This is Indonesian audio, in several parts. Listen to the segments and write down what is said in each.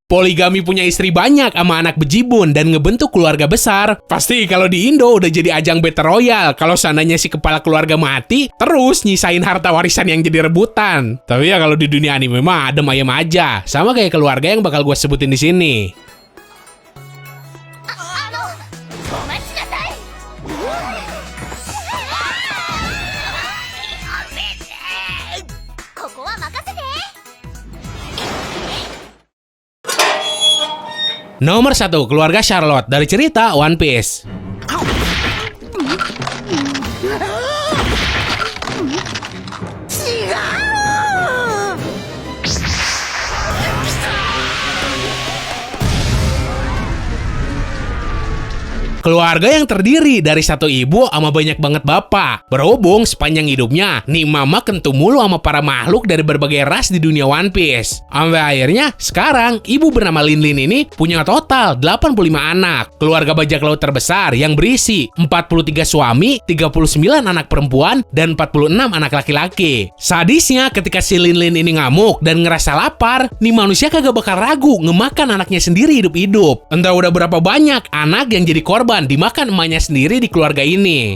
Poligami punya istri banyak sama anak bejibun dan ngebentuk keluarga besar. Pasti kalau di Indo udah jadi ajang battle royale. Kalau seandainya si kepala keluarga mati, terus nyisain harta warisan yang jadi rebutan. Tapi ya kalau di dunia anime mah adem ayem aja. Sama kayak keluarga yang bakal gue sebutin di sini. Nomor 1, keluarga Charlotte dari cerita One Piece. Keluarga yang terdiri dari satu ibu sama banyak banget bapak. Berhubung sepanjang hidupnya, nih mama kentu mulu sama para makhluk dari berbagai ras di dunia One Piece. Sampai akhirnya, sekarang ibu bernama Lin Lin ini punya total 85 anak. Keluarga bajak laut terbesar yang berisi 43 suami, 39 anak perempuan, dan 46 anak laki-laki. Sadisnya ketika si Lin Lin ini ngamuk dan ngerasa lapar, nih manusia kagak bakal ragu ngemakan anaknya sendiri hidup-hidup. Entah udah berapa banyak anak yang jadi korban dimakan emaknya sendiri di keluarga ini.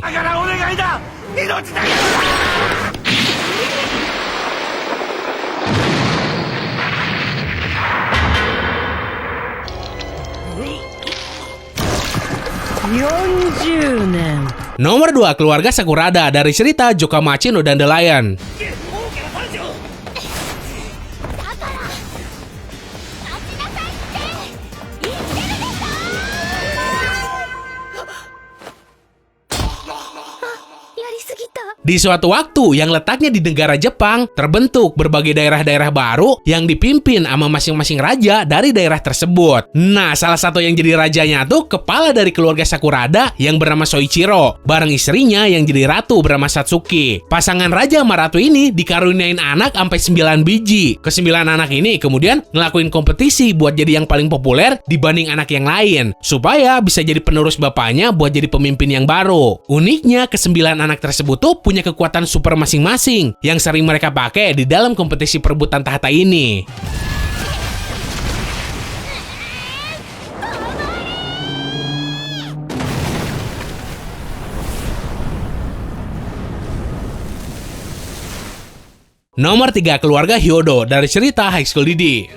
Nomor 2, keluarga Sakurada dari cerita Jokamachi no Dandelion. Di suatu waktu yang letaknya di negara Jepang, terbentuk berbagai daerah-daerah baru yang dipimpin sama masing-masing raja dari daerah tersebut. Nah, salah satu yang jadi rajanya tuh kepala dari keluarga Sakurada yang bernama Soichiro, bareng istrinya yang jadi ratu bernama Satsuki. Pasangan raja sama ratu ini dikaruniain anak sampai 9 biji. Kesembilan anak ini kemudian ngelakuin kompetisi buat jadi yang paling populer dibanding anak yang lain, supaya bisa jadi penerus bapaknya buat jadi pemimpin yang baru. Uniknya, kesembilan anak tersebut tuh punya kekuatan super masing-masing yang sering mereka pakai di dalam kompetisi perebutan tahta ini. Nomor 3, keluarga Hyodo dari cerita High School DxD.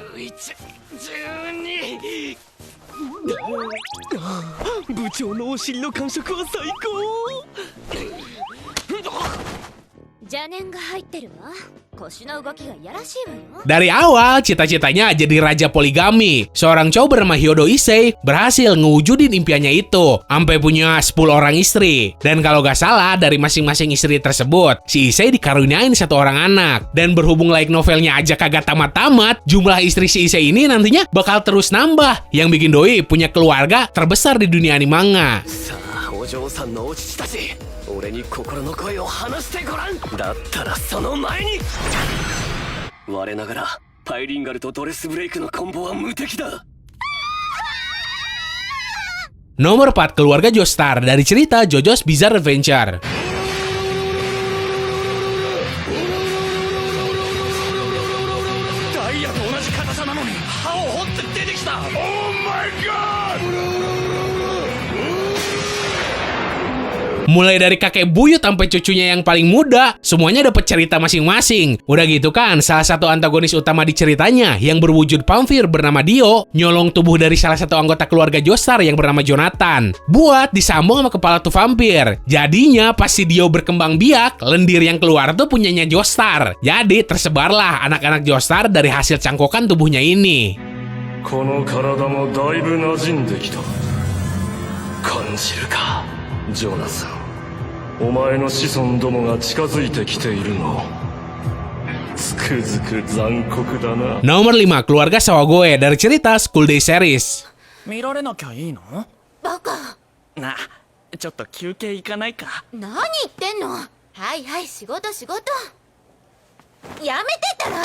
Dari awal, cita-citanya jadi raja poligami. Seorang cowok bernama Hyodo Issei berhasil ngewujudin impiannya itu, sampai punya 10 orang istri. Dan kalau gak salah, dari masing-masing istri tersebut, si Issei dikaruniain 1 orang anak. Dan berhubung like novelnya aja kagak tamat-tamat, jumlah istri si Issei ini nantinya bakal terus nambah, yang bikin doi punya keluarga terbesar di dunia anime manga. Nomor 4, keluarga Joestar dari cerita JoJo's Bizarre Adventure. Mulai dari kakek buyut sampai cucunya yang paling muda, semuanya dapat cerita masing-masing. Udah gitu kan, salah satu antagonis utama di ceritanya yang berwujud vampir bernama Dio, nyolong tubuh dari salah satu anggota keluarga Joestar yang bernama Jonathan, buat disambung sama kepala tuh vampir. Jadinya pas si Dio berkembang biak, lendir yang keluar tuh punyanya Joestar. Jadi tersebarlah anak-anak Joestar dari hasil cangkokan tubuhnya ini. Nomor 5, keluarga Sawagoe dari cerita School Day Series. 見られなきゃいいの？バカ。な、ちょっと休憩行かないか？何言ってんの。はいはい、仕事仕事。やめてったら。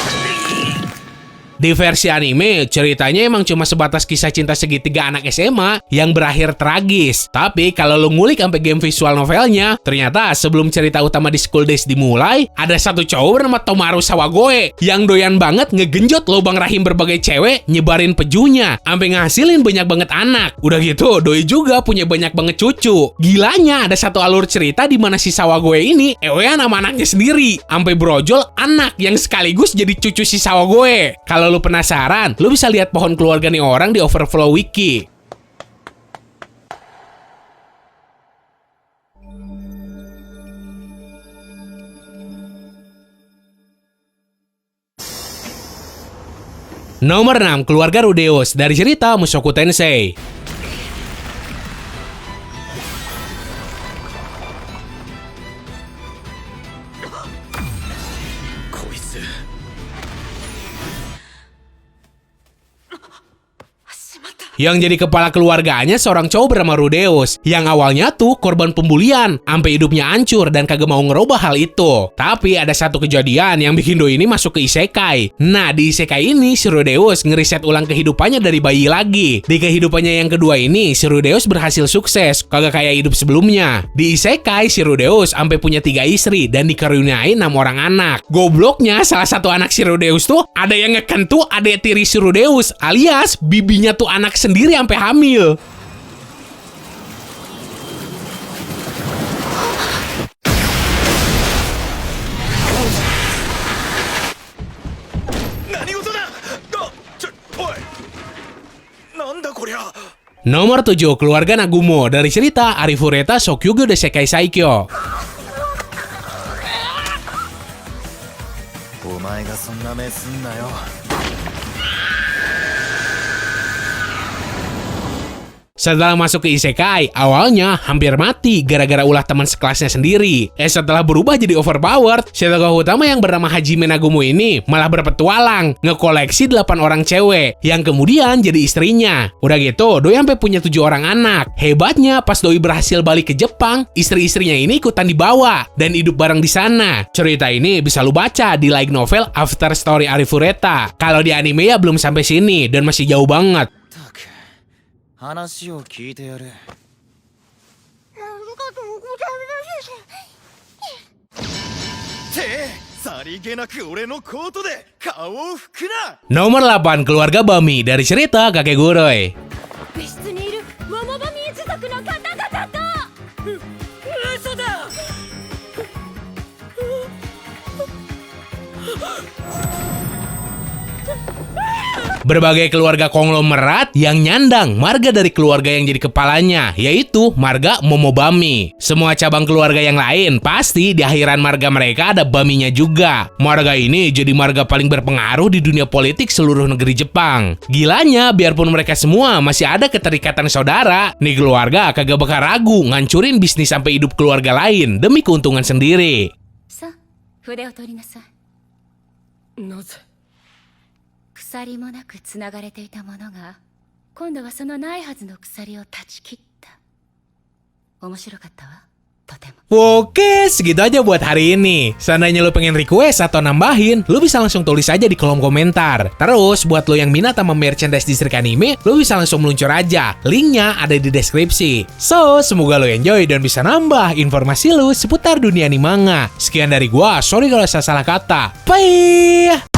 Di versi anime, ceritanya emang cuma sebatas kisah cinta segitiga anak SMA yang berakhir tragis. Tapi kalau lo ngulik sampai game visual novelnya, ternyata sebelum cerita utama di School Days dimulai, ada satu cowok bernama Tomaru Sawagoe yang doyan banget ngegenjot lubang rahim berbagai cewek, nyebarin pejunya, sampai ngasilin banyak banget anak. Udah gitu, doi juga punya banyak banget cucu. Gilanya ada satu alur cerita di mana si Sawagoe ini ewean sama anaknya sendiri, sampai brojol anak yang sekaligus jadi cucu si Sawagoe. Kalau lu penasaran, lu bisa lihat pohon keluarga nih orang di Overflow Wiki. Nomor 6, keluarga Rudeus dari cerita Mushoku Tensei. Yang jadi kepala keluarganya seorang cowok bernama Rudeus, yang awalnya tuh korban pembulian, sampai hidupnya hancur dan kagak mau ngerubah hal itu. Tapi ada satu kejadian yang bikin doi ini masuk ke isekai. Nah, di isekai ini si Rudeus ngeriset ulang kehidupannya dari bayi lagi. Di kehidupannya yang kedua ini, si Rudeus berhasil sukses, kagak kayak hidup sebelumnya. Di isekai, si Rudeus sampai punya 3 istri dan dikaruniai 6 orang anak. Gobloknya, salah satu anak si Rudeus tuh ada yang ngekentu adek tiri si Rudeus, alias bibinya tuh anak sendiri sampai hamil. Nomor 7, keluarga Nagumo dari cerita Arifureta Shokyugo Desekai Saikyo. お前がそんな目すんなよ。 Setelah masuk ke isekai, awalnya hampir mati gara-gara ulah teman sekelasnya sendiri. Setelah berubah jadi overpowered, si tokoh utama yang bernama Hajime Nagumo ini malah berpetualang, ngekoleksi 8 orang cewek, yang kemudian jadi istrinya. Udah gitu, doi sampai punya 7 orang anak. Hebatnya, pas doi berhasil balik ke Jepang, istri-istrinya ini ikutan dibawa, dan hidup bareng di sana. Cerita ini bisa lu baca di light novel After Story Arifureta. Kalau di anime ya belum sampai sini, dan masih jauh banget. 話を聞いてやる。ありがとうございます。ってさりげなく俺のコートで顔を拭くな。 Nomor 8, keluarga Bami dari cerita Kakeguroi. 別室にいるママバミ一族の方々と嘘だ。 Berbagai keluarga konglomerat yang nyandang marga dari keluarga yang jadi kepalanya, yaitu marga Momobami. Semua cabang keluarga yang lain pasti di akhiran marga mereka ada Baminya juga. Marga ini jadi marga paling berpengaruh di dunia politik seluruh negeri Jepang. Gilanya, biarpun mereka semua masih ada keterikatan saudara, nih keluarga kagak bakal ragu ngancurin bisnis sampai hidup keluarga lain demi keuntungan sendiri. さあ筆を取りなさい。なぜ。 鎖もなくつながれていたものが今度はそのないはずの鎖を断ち切った。面白かったわ、とても。 Oke, segitu aja buat hari ini. Seandainya lu pengen request atau nambahin, lu bisa langsung tulis aja di kolom komentar. Terus, buat lu yang minat sama merchandise distrik anime, lu bisa langsung meluncur aja. Linknya ada di deskripsi. So, semoga lu enjoy dan bisa nambah informasi lu seputar dunia animanga. Sekian dari gua, sorry kalau saya salah kata. Bye!